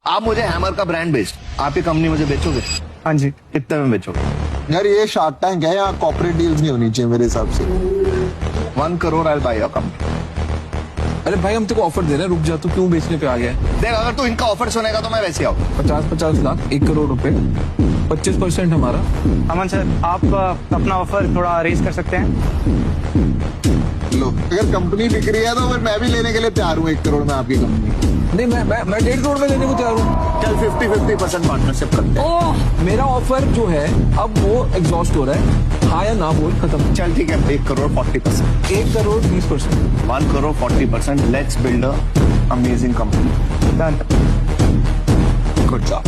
आप मुझे हैमर का ब्रांड बेच, आपकी कंपनी मुझे बेचोगे? हाँ जी। कितने में बेचोगे? यार ये शार्क टैंक है, यहाँ कॉर्पोरेट डील्स नहीं होनी चाहिए मेरे हिसाब से। 1 करोड़ आई बाय योर कंपनी। अरे भाई हम तेरे को ऑफर दे रहे हैं, रुक जा, तू क्यों बेचने पे आ गया है? देख अगर तू इनका ऑफर सुनेगा तो मैं वैसे आऊँ। 50 लाख 1 करोड़ रुपए, 25% हमारा। अमन सर, आप अपना ऑफर थोड़ा रेज कर सकते हैं? लो, अगर कंपनी बिक रही है तो फिर मैं भी लेने के लिए तैयार हूँ 1 करोड़ में आपकी कंपनी। नहीं मैं 1.5 करोड़ में लेने को तैयार हूँ। चल 50-50% पार्टनरशिप करते हैं। ओह, मेरा ऑफर जो है अब वो एग्जॉस्ट हो रहा है, हाँ या ना बोल, खत्म। चल ठीक है, 1 crore 40%। 1 crore 20%। 1 crore 40%। Let's build a amazing company. Done. Good job.